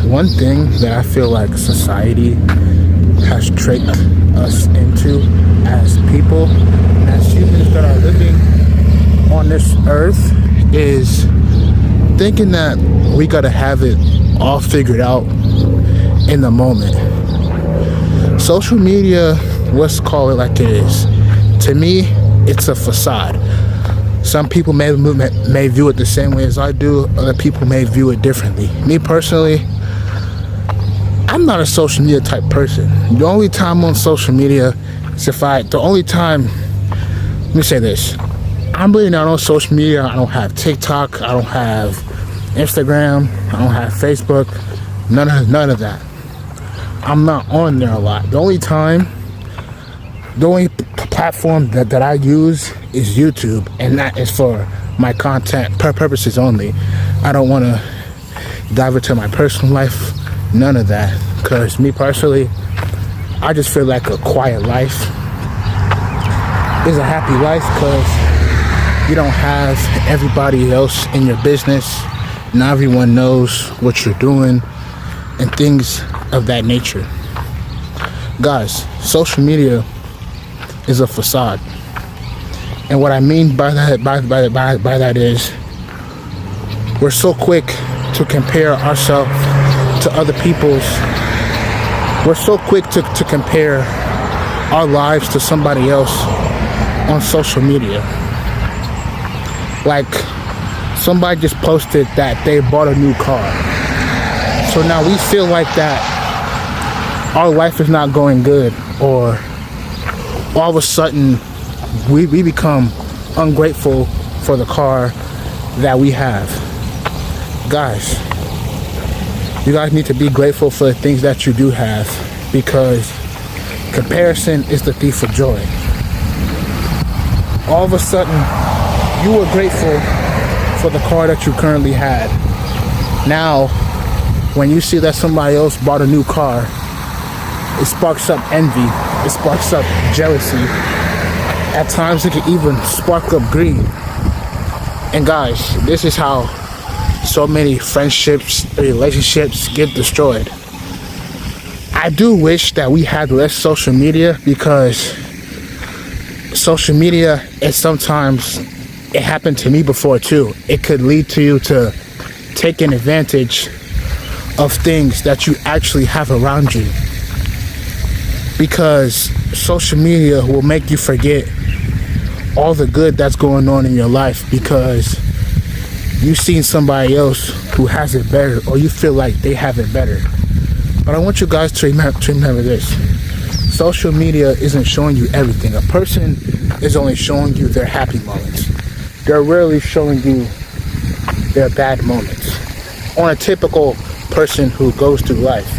one thing that I feel like society has tricked us into as people, as humans that are living on this earth, is thinking that we gotta have it all figured out in the moment. Social media, let's call it like it is. To me, it's a facade. Some people may view it the same way as I do. Other people may view it differently. Me personally, I'm not a social media type person. The only time on social media is let me say this. I'm really not on social media. I don't have TikTok. I don't have Instagram. I don't have Facebook. None of that. I'm not on there a lot. The only platform that I use is YouTube, and that is for my content purposes only. I don't want to dive into my personal life, none of that, because me personally, I just feel like a quiet life is a happy life, because you don't have everybody else in your business. Not everyone knows what you're doing and things of that nature. Guys, social media is a facade, and what I mean by that is we're so quick to compare ourselves to other people's. We're so quick to compare our lives to somebody else on social media. Like, somebody just posted that they bought a new car, so now we feel like that our life is not going good, or all of a sudden we become ungrateful for the car that we have. Guys, you guys need to be grateful for the things that you do have, because comparison is the thief of joy. All of a sudden you were grateful for the car that you currently had. Now when you see that somebody else bought a new car, it sparks up envy, it sparks up jealousy. At times it can even spark up greed. And guys, this is how so many friendships, relationships get destroyed. I do wish that we had less social media, because social media is sometimes, it happened to me before too, it could lead to you to taking advantage of things that you actually have around you. Because social media will make you forget all the good that's going on in your life, because you've seen somebody else who has it better, or you feel like they have it better. But I want you guys to remember this. Social media isn't showing you everything. A person is only showing you their happy moments. They're rarely showing you their bad moments. On a typical person who goes through life,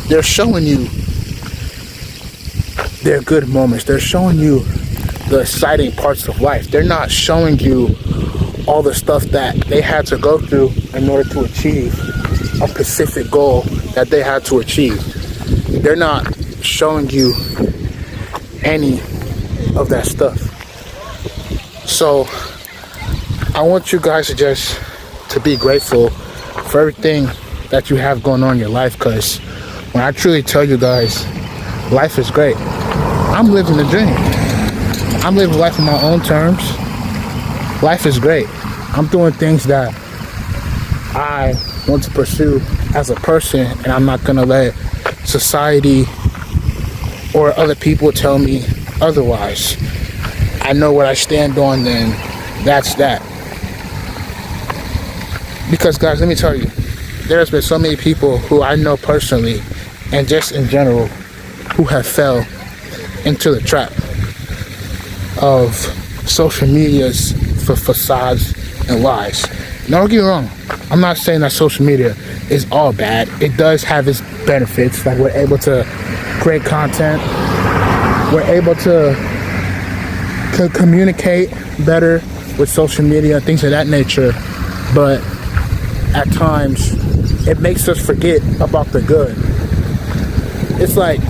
they're showing you their good moments. They're showing you the exciting parts of life. They're not showing you all the stuff that they had to go through in order to achieve a specific goal that they had to achieve. They're not showing you any of that stuff. So I want you guys to be grateful for everything that you have going on in your life, because when I truly tell you guys, life is great. I'm living the dream. I'm living life on my own terms. Life is great. I'm doing things that I want to pursue as a person, and I'm not gonna let society or other people tell me otherwise. I know what I stand on, then that's that. Because guys, let me tell you, there's been so many people who I know personally, and just in general, who have fell into the trap of social media's facades and lies. Now, don't get me wrong, I'm not saying that social media is all bad. It does have its benefits, like we're able to create content, we're able to communicate better with social media, things of that nature, but at times it makes us forget about the good. It's like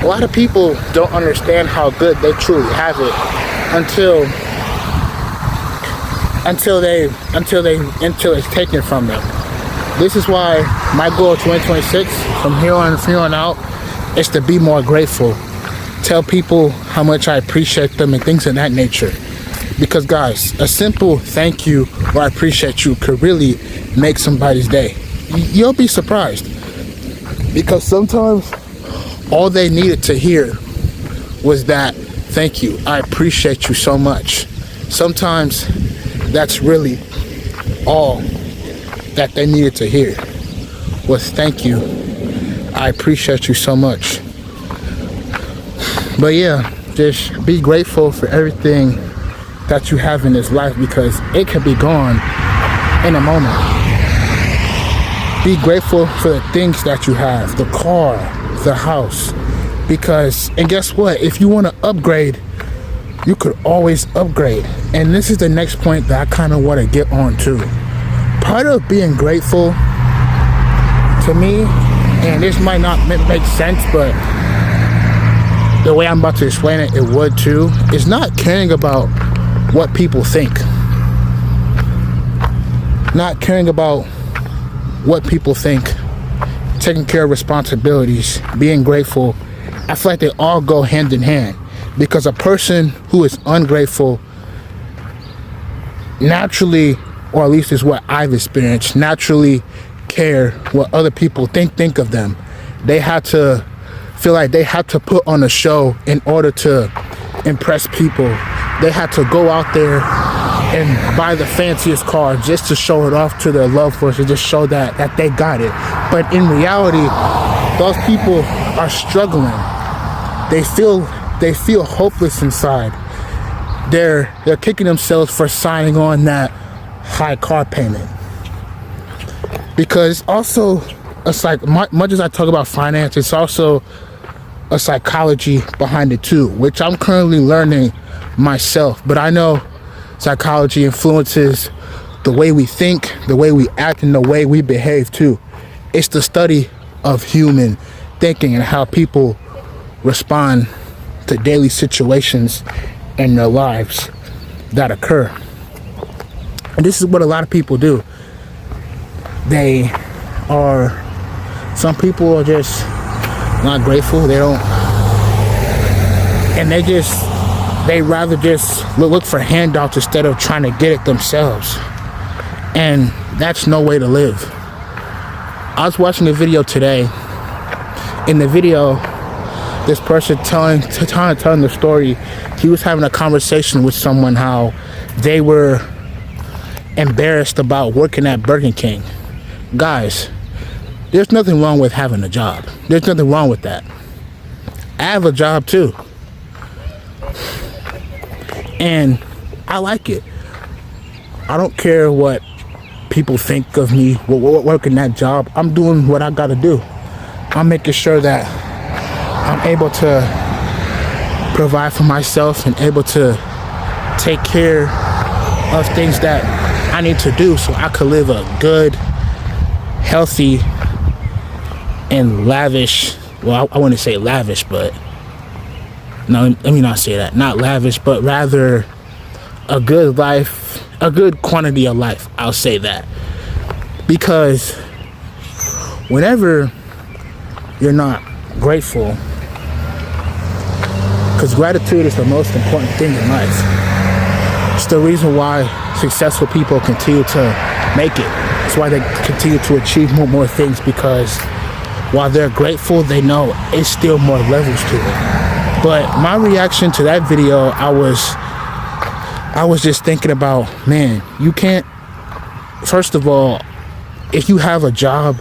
a lot of people don't understand how good they truly have it until it's taken from them. This is why my goal 2026 from here on out is to be more grateful. Tell people how much I appreciate them and things of that nature. Because guys, a simple thank you or I appreciate you could really make somebody's day. You'll be surprised. Because sometimes all they needed to hear was that thank you, I appreciate you so much. Sometimes that's really all that they needed to hear was thank you, I appreciate you so much. But yeah, just be grateful for everything that you have in this life because it can be gone in a moment. Be grateful for the things that you have, the car, the house, because, and guess what? If you want to upgrade, you could always upgrade. And this is the next point that I kind of want to get on to. Part of being grateful to me, and this might not make sense, but the way I'm about to explain it, it would too, is not caring about what people think. Not caring about what people think. Taking care of responsibilities, being grateful. I feel like they all go hand in hand. Because a person who is ungrateful naturally, or at least is what I've experienced, naturally care what other people think of them. They have to feel like they have to put on a show in order to impress people. They have to go out there and buy the fanciest car just to show it off to their loved ones, to just show that they got it. But in reality, those people are struggling. They feel hopeless inside. They're kicking themselves for signing on that high car payment. Because also, it's like much as I talk about finance, it's also a psychology behind it too, which I'm currently learning myself. But I know psychology influences the way we think, the way we act, and the way we behave too. It's the study of human thinking and how people respond to daily situations in their lives that occur. And this is what a lot of people do. Some people are just not grateful. They rather just look for handouts instead of trying to get it themselves. And that's no way to live. I was watching a video today. In the video, this person telling the story, he was having a conversation with someone how they were embarrassed about working at Burger King. Guys, there's nothing wrong with having a job. There's nothing wrong with that. I have a job too. And I like it. I don't care what people think of me working that job. I'm doing what I gotta do. I'm making sure that I'm able to provide for myself and able to take care of things that I need to do so I could live a good, healthy, and lavish, well, I wouldn't say lavish, but no, let me not say that. Not lavish, but rather a good life, a good quantity of life. I'll say that. Because whenever you're not grateful, because gratitude is the most important thing in life. It's the reason why successful people continue to make it. It's why they continue to achieve more things, because while they're grateful, they know it's still more levels to it. But my reaction to that video, I was just thinking about, man, you can't, first of all, if you have a job,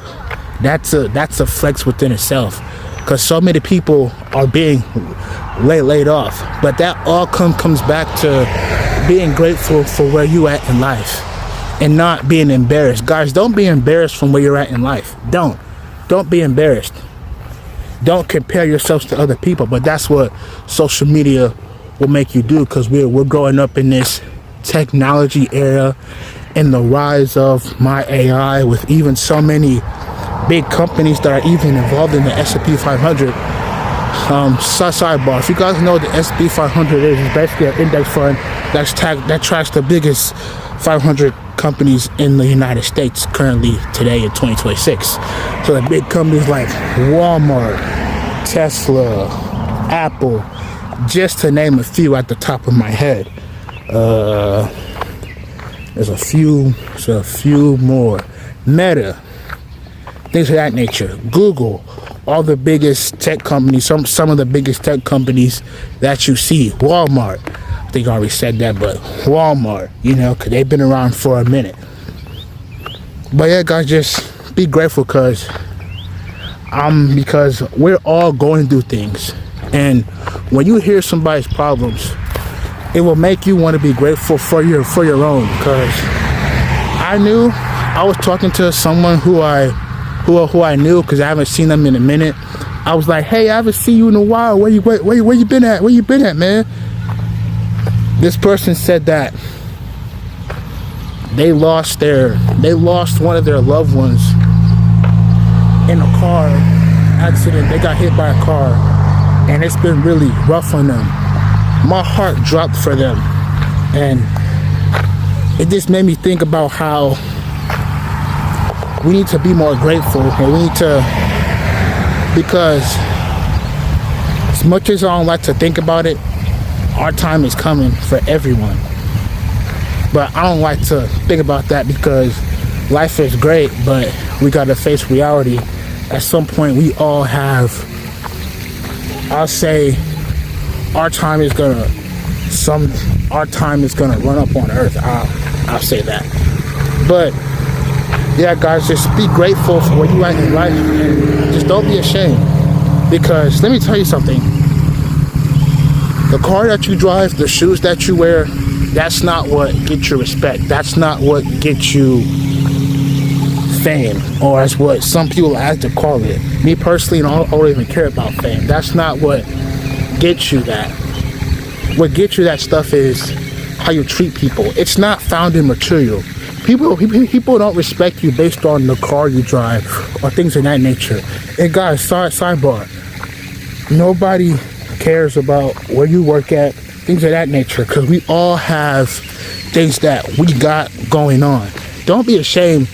that's a flex within itself, because so many people are being laid off. But that all comes back to being grateful for where you at in life and not being embarrassed. Guys, don't be embarrassed from where you're at in life. Don't be embarrassed. Don't compare yourselves to other people. But that's what social media will make you do, because we're growing up in this technology era and the rise of my AI, with even so many big companies that are even involved in the S&P 500. Sidebar, if you guys know what the S&P 500 is, it's basically an index fund that tracks the biggest 500 companies in the United States currently today in 2026. So the big companies like Walmart, Tesla, Apple, just to name a few at the top of my head. There's a few more. Meta, things of that nature. Google, all the biggest tech companies, some of the biggest tech companies that you see. Walmart, I think I already said that, but Walmart, because they've been around for a minute. But yeah, guys, just be grateful because we're all going through things. And when you hear somebody's problems, it will make you want to be grateful for your own. Because I was talking to someone who I knew because I haven't seen them in a minute. I was like, hey, I haven't seen you in a while. Where you been at? Where you been at, man? This person said that they lost one of their loved ones in a car accident. They got hit by a car, and it's been really rough on them. My heart dropped for them, and it just made me think about how we need to be more grateful, and we need to, because as much as I don't like to think about it, our time is coming for everyone. But I don't like to think about that because life is great, but we gotta face reality. At some point, we all have, I'll say, our time is gonna run up on earth. I'll say that. But yeah, guys, just be grateful for where you at in life, and just don't be ashamed. Because let me tell you something. The car that you drive, the shoes that you wear, that's not what gets you respect. That's not what gets you fame, or as what some people like to call it. Me personally, I don't even care about fame. That's not what gets you that. What gets you that stuff is how you treat people. It's not found in material. People don't respect you based on the car you drive or things of that nature. And guys, sidebar, nobody cares about where you work at, things of that nature, because we all have things that we got going on. Don't be ashamed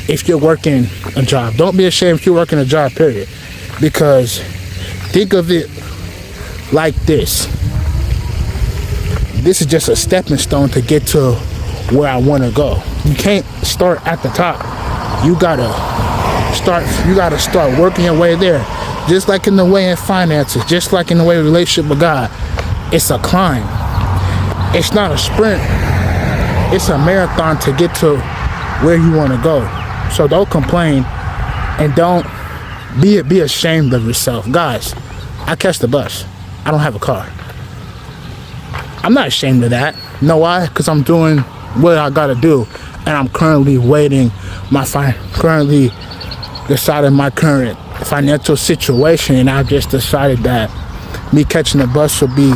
if you're working a job. Don't be ashamed if you're working a job, period. Because think of it like this. This is just a stepping stone to get to where I want to go. You can't start at the top. You gotta start working your way there. Just like in the way in finances, just like in the way of relationship with God. It's a climb. It's not a sprint. It's a marathon to get to where you want to go. So don't complain and don't be ashamed of yourself. Guys, I catch the bus. I don't have a car. I'm not ashamed of that. You know why? Because I'm doing what I gotta do, and I'm currently currently deciding my current financial situation, and I've just decided that me catching the bus will be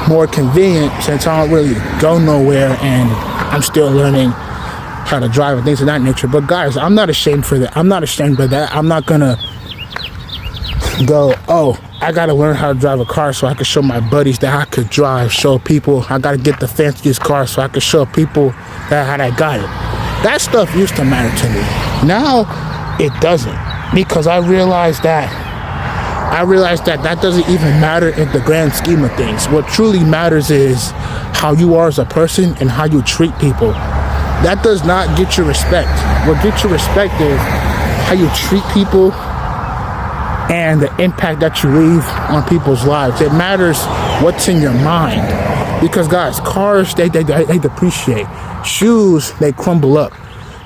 more convenient since I don't really go nowhere and I'm still learning how to drive and things of that nature. But guys, I'm not ashamed for that. I'm not ashamed of that. I'm not gonna go, oh, I gotta learn how to drive a car so I can show my buddies that I could drive, show people I gotta get the fanciest car so I can show people that how I got it. That stuff used to matter to me. Now it doesn't, because I realized that doesn't even matter in the grand scheme of things. What truly matters is how you are as a person and how you treat people. That does not get you respect. What gets you respect is how you treat people and the impact that you leave on people's lives. It matters what's in your mind. Because guys, cars, they depreciate. Shoes, they crumble up.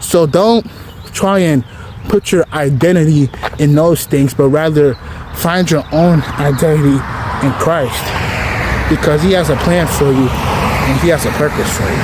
So don't try and put your identity in those things, but rather find your own identity in Christ. Because he has a plan for you and he has a purpose for you.